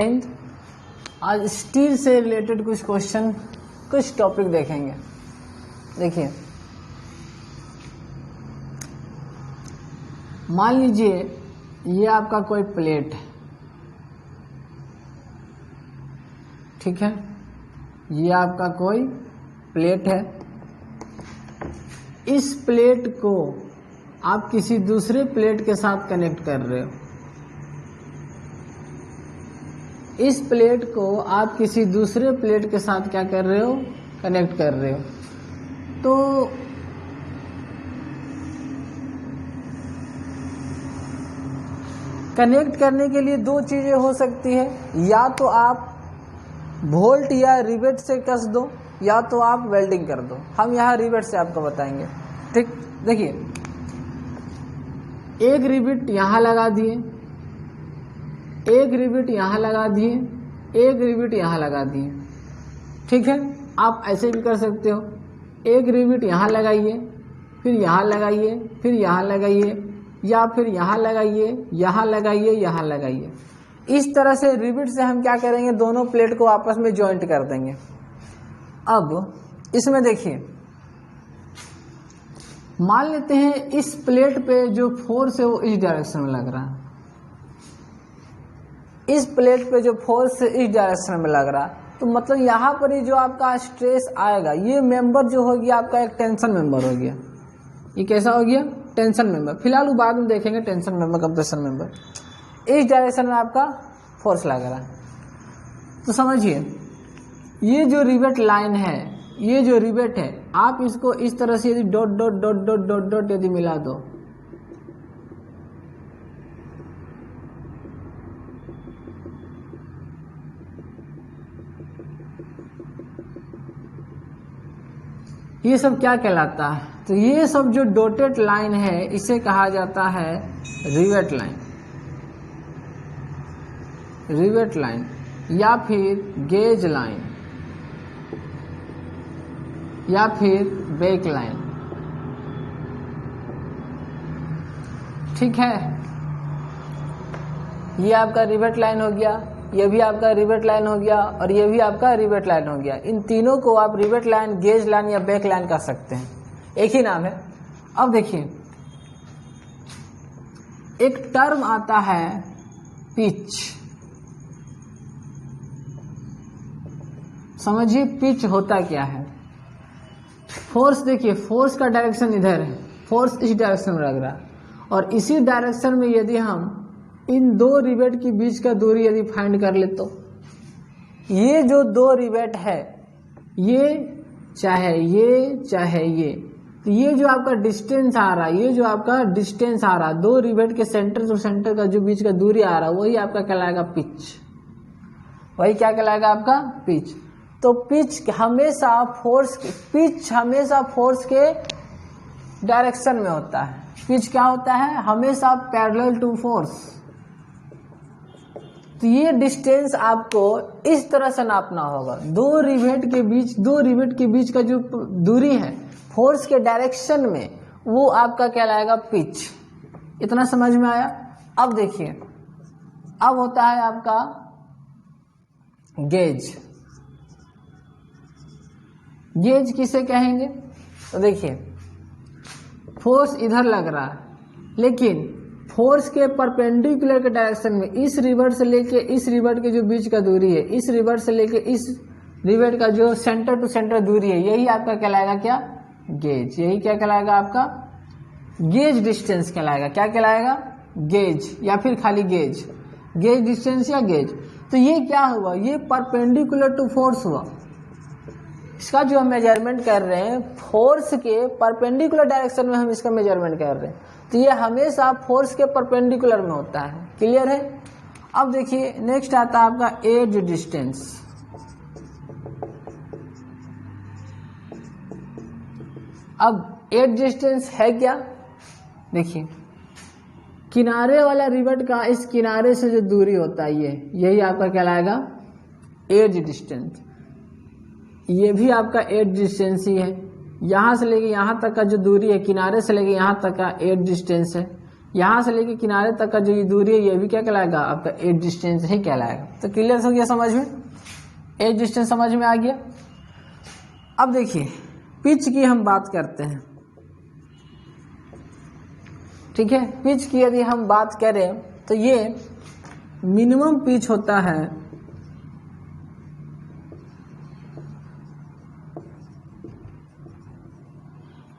आज स्टील से रिलेटेड कुछ क्वेश्चन, कुछ टॉपिक देखेंगे। देखिए, मान लीजिए ये आपका कोई प्लेट है, ठीक है, ये आपका कोई प्लेट है। इस प्लेट को आप किसी दूसरे प्लेट के साथ कनेक्ट कर रहे हो। इस प्लेट को आप किसी दूसरे प्लेट के साथ क्या कर रहे हो, कनेक्ट कर रहे हो। तो कनेक्ट करने के लिए दो चीजें हो सकती है, या तो आप बोल्ट या रिवेट से कस दो, या तो आप वेल्डिंग कर दो। हम यहाँ रिवेट से आपको बताएंगे, ठीक। देखिए, एक रिवेट यहाँ लगा दिए, एक रिवेट यहाँ लगा दिए, एक रिवेट यहाँ लगा दिए, ठीक है। आप ऐसे भी कर सकते हो, एक रिवेट यहाँ लगाइए, फिर यहाँ लगाइए, फिर यहाँ लगाइए, या फिर यहाँ लगाइए, यहाँ लगाइए, यहाँ लगाइए। इस तरह से रिवेट से हम क्या करेंगे, दोनों प्लेट को आपस में जॉइंट कर देंगे। अब इसमें देखिए, मान लेते हैं इस प्लेट पे जो फोर्स है वो इस डायरेक्शन में लग रहा है, इस प्लेट पे जो फोर्स इस डायरेक्शन में लग रहा है, तो मतलब यहाँ पर ही जो आपका स्ट्रेस आएगा, ये मेंबर जो हो गया आपका एक टेंशन मेंबर हो गया। ये कैसा हो गया, टेंशन मेंबर। फिलहाल वो बाद में देखेंगे टेंशन मेंबर, कंप्रेशन मेंबर। इस डायरेक्शन में आपका फोर्स लग रहा है। तो समझिए, ये जो रिवेट लाइन है, ये जो रिवेट है, आप इसको इस तरह से यदि dot dot dot dot dot dot यदि मिला दो, ये सब क्या कहलाता है, तो ये सब जो डॉटेड लाइन है इसे कहा जाता है रिवेट लाइन, रिवेट लाइन, या फिर गेज लाइन, या फिर बेक लाइन, ठीक है। ये आपका रिवेट लाइन हो गया, ये भी आपका रिवेट लाइन हो गया, और ये भी आपका रिवेट लाइन हो गया। इन तीनों को आप रिवेट लाइन, गेज लाइन या बेक लाइन कह सकते हैं, एक ही नाम है। अब देखिए, एक टर्म आता है पिच। समझिए पिच होता क्या है। फोर्स, देखिए फोर्स का डायरेक्शन इधर है, फोर्स इस डायरेक्शन में लग रहा है, और इसी डायरेक्शन में यदि हम इन दो रिवेट के बीच का दूरी यदि फाइंड कर ले, तो ये जो दो रिवेट है, ये चाहे ये, तो ये जो आपका डिस्टेंस आ रहा है, ये जो आपका डिस्टेंस आ रहा है, दो रिवेट के सेंटर से सेंटर का जो बीच का दूरी आ रहा है, वही आपका कहलाएगा पिच। वही क्या कहलाएगा आपका, पिच। तो पिच हमेशा फोर्स के डायरेक्शन में होता है। पिच क्या होता है, हमेशा पैरेलल टू फोर्स। तो ये डिस्टेंस आपको इस तरह से नापना होगा, दो रिवेट के बीच का जो दूरी है फोर्स के डायरेक्शन में, वो आपका कहलाएगा पिच। इतना समझ में आया। अब देखिए, अब होता है आपका गेज। गेज किसे कहेंगे, तो देखिए फोर्स इधर लग रहा है, लेकिन फोर्स के परपेंडिकुलर के डायरेक्शन में इस रिवेट से लेके इस रिवेट के जो बीच का दूरी है, इस रिवेट से लेके इस रिवेट का जो सेंटर टू सेंटर दूरी है, यही आपका कहलाएगा क्या, गेज। यही क्या कहलाएगा आपका, गेज डिस्टेंस कहलाएगा। क्या कहलाएगा, गेज, या फिर खाली गेज, गेज डिस्टेंस या गेज। तो ये क्या हुआ, ये परपेंडिकुलर टू फोर्स हुआ। इसका जो हम मेजरमेंट कर रहे हैं, फोर्स के परपेंडिकुलर डायरेक्शन में हम इसका मेजरमेंट कर रहे हैं, तो ये हमेशा फोर्स के परपेंडिकुलर में होता है। क्लियर है। अब देखिए, नेक्स्ट आता है आपका एज डिस्टेंस। अब एज डिस्टेंस है क्या, देखिए किनारे वाला रिवेट का इस किनारे से जो दूरी होता है, यही आपका कहलाएगा एज डिस्टेंस। ये भी आपका एज डिस्टेंस ही है। यहाँ से लेके यहाँ तक का जो दूरी है, किनारे से लेके यहाँ तक का एज डिस्टेंस है। यहाँ से लेके किनारे तक का जो ये दूरी है ये भी क्या कहलाएगा, आपका एज डिस्टेंस ही कहलाएगा। तो क्लियर हो गया समझ में, एज डिस्टेंस समझ में आ गया। अब देखिए पिच की हम बात करते हैं, ठीक है। पिच की यदि हम बात करें तो ये मिनिमम पिच होता है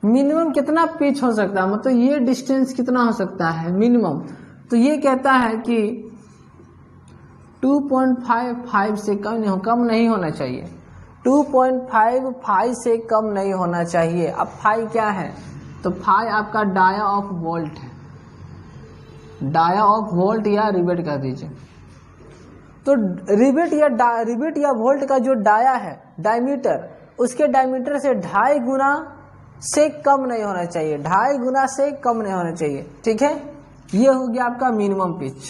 मिनिमम कितना पिच हो सकता है, मतलब ये डिस्टेंस कितना हो सकता है मिनिमम, तो ये कहता है कि 2.55 से कम नहीं होना चाहिए, 2.55 से कम नहीं होना चाहिए। अब फाई क्या है, तो फाई आपका डाया ऑफ वोल्ट है, डाया ऑफ वोल्ट या रिवेट कर दीजिए। तो रिवेट या वोल्ट का जो डाया है डायमीटर, उसके डायमीटर से 2.5 गुना से कम नहीं होना चाहिए, 2.5 गुना से कम नहीं होना चाहिए, ठीक है। ये हो गया आपका मिनिमम पिच,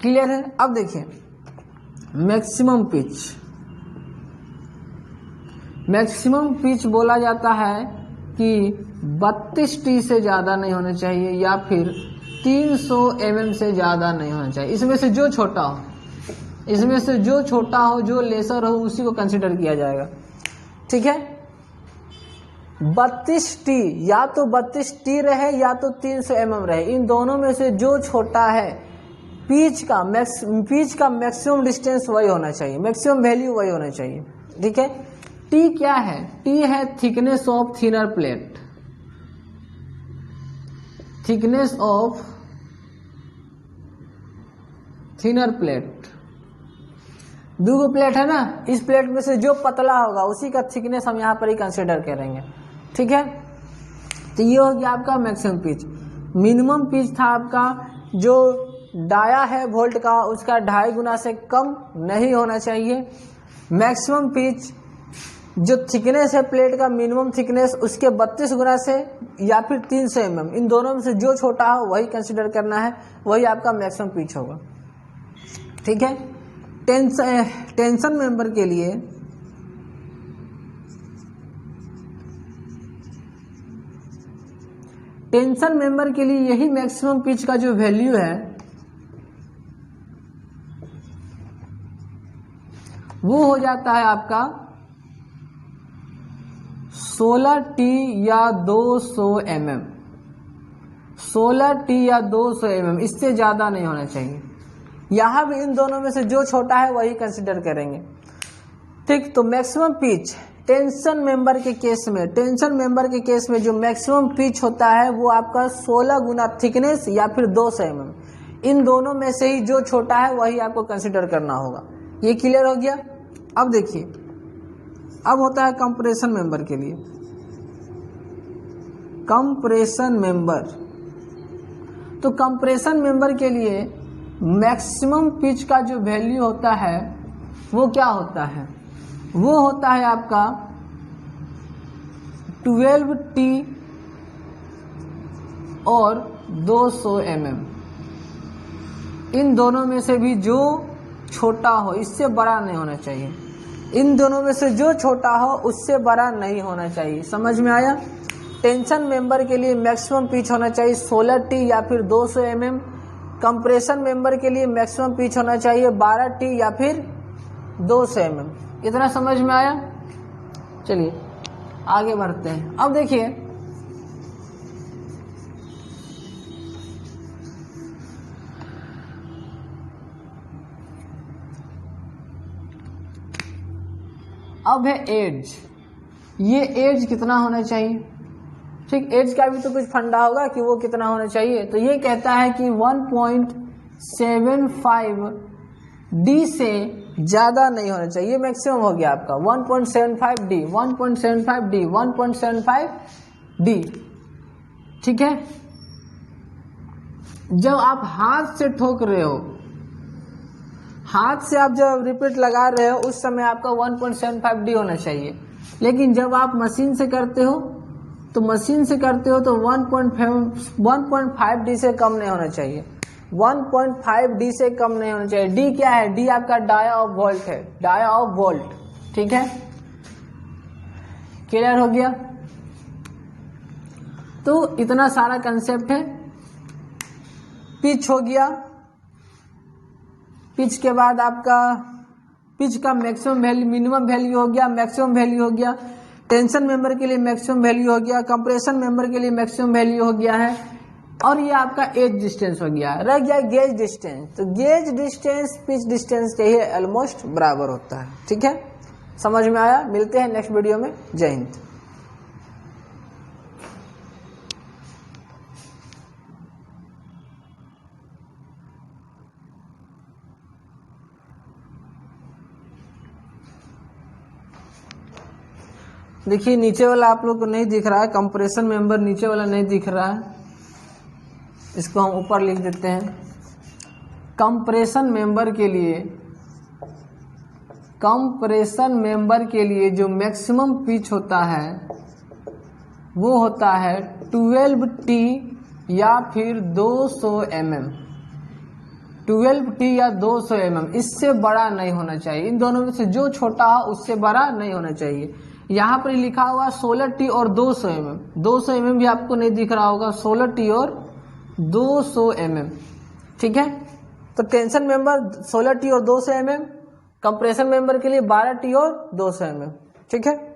क्लियर है। अब देखिए मैक्सिमम पिच, मैक्सिमम पिच बोला जाता है कि 32 टी से ज्यादा नहीं होना चाहिए या फिर 300 mm से ज्यादा नहीं होना चाहिए। इसमें से जो छोटा हो, इसमें से जो छोटा हो, जो लेसर हो, उसी को कंसिडर किया जाएगा, ठीक है। 32 टी, या तो 32 टी रहे या तो 300 mm रहे, इन दोनों में से जो छोटा है पिच का मैक्सिमम डिस्टेंस वही होना चाहिए, मैक्सिमम वैल्यू वही होना चाहिए, ठीक है। टी क्या है, टी है thickness of thinner plate, thickness of thinner plate. दो प्लेट है ना, इस प्लेट में से जो पतला होगा उसी का थिकनेस हम यहाँ पर ही कंसिडर करेंगे, ठीक है। तो ये हो गया आपका मैक्सिमम पिच। मिनिमम पिच था आपका जो डाया है वोल्ट का, उसका 2.5 गुना से कम नहीं होना चाहिए। मैक्सिमम पिच जो थिकनेस है प्लेट का, मिनिमम थिकनेस उसके 32 गुना से या फिर 300 mm, इन दोनों में से जो छोटा हो वही कंसिडर करना है, वही आपका मैक्सिमम पिच होगा, ठीक है। टेंशन मेंबर के लिए यही मैक्सिमम पिच का जो वैल्यू है वो हो जाता है आपका 16 टी या 200 mm, 16 टी या 200 mm, इससे ज्यादा नहीं होना चाहिए। यहां भी इन दोनों में से जो छोटा है वही कंसिडर करेंगे, ठीक। तो मैक्सिमम पिच टेंशन मेंबर के केस में, जो मैक्सिमम पिच होता है वो आपका 16 गुना थिकनेस या फिर 200 mm, इन दोनों में से ही जो छोटा है वही आपको कंसिडर करना होगा। ये क्लियर हो गया। अब देखिए, अब होता है कंप्रेशन मेंबर के लिए। कंप्रेशन मेंबर, तो कंप्रेशन मेंबर के लिए मैक्सिमम पिच का जो वैल्यू होता है वो क्या होता है, वो होता है आपका 12T और 200 mm, इन दोनों में से भी जो छोटा हो, इससे बड़ा नहीं होना चाहिए, इन दोनों में से जो छोटा हो उससे बड़ा नहीं होना चाहिए। समझ में आया। टेंशन मेंबर के लिए मैक्सिमम पिच होना चाहिए 16T या फिर 200 mm, कंप्रेशन मेंबर के लिए मैक्सिमम पिच होना चाहिए 12T या फिर 200 mm। इतना समझ में आया। चलिए आगे बढ़ते हैं। अब देखिए अब है एज, ये एज कितना होना चाहिए, ठीक। एज का भी तो कुछ फंडा होगा कि वो कितना होना चाहिए, तो ये कहता है कि 1.75 डी से ज्यादा नहीं होना चाहिए, ये मैक्सिमम हो गया आपका 1.75 डी, 1.75 डी, 1.75 डी, ठीक है। जब आप हाथ से ठोक रहे हो, हाथ से आप जब रिपीट लगा रहे हो उस समय आपका 1.75 डी होना चाहिए, लेकिन जब आप मशीन से करते हो तो 1.5 डी से कम नहीं होना चाहिए, 1.5 डी से कम नहीं होना चाहिए। डी क्या है, डी आपका डाया ऑफ वोल्ट है, डाया ऑफ वोल्ट, ठीक है। क्लियर हो गया। तो इतना सारा कंसेप्ट है, पिच हो गया, पिच के बाद आपका पिच का मैक्सिमम वैल्यू, मिनिमम वैल्यू हो गया, मैक्सिमम वैल्यू हो गया, टेंशन मेंबर के लिए मैक्सिमम वैल्यू हो गया, कंप्रेशन मेंबर के लिए मैक्सिमम वैल्यू हो गया है, और ये आपका एज डिस्टेंस हो गया, रह गया गेज डिस्टेंस। तो गेज डिस्टेंस पिच डिस्टेंस के ही ऑलमोस्ट बराबर होता है। ठीक है, समझ में आया? मिलते हैं नेक्स्ट वीडियो में। जय हिंद। देखिए नीचे वाला आप लोग को नहीं दिख रहा है, कंप्रेशन मेंबर नीचे वाला नहीं दिख रहा है, इसको हम ऊपर लिख देते हैं। कंप्रेशन मेंबर के लिए जो मैक्सिमम पिच होता है वो होता है 12T या फिर 200 mm। 12T या 200 mm, इससे बड़ा नहीं होना चाहिए। इन दोनों में से जो छोटा हो उससे बड़ा नहीं होना चाहिए। यहाँ पर लिखा हुआ 16T और 200 mm, 200 mm भी आपको नहीं दिख रहा होगा, 16T और 200 mm। ठीक है, तो टेंशन मेंबर 16T और 200 mm, कंप्रेशन मेंबर के लिए 12T और 200 mm। ठीक है।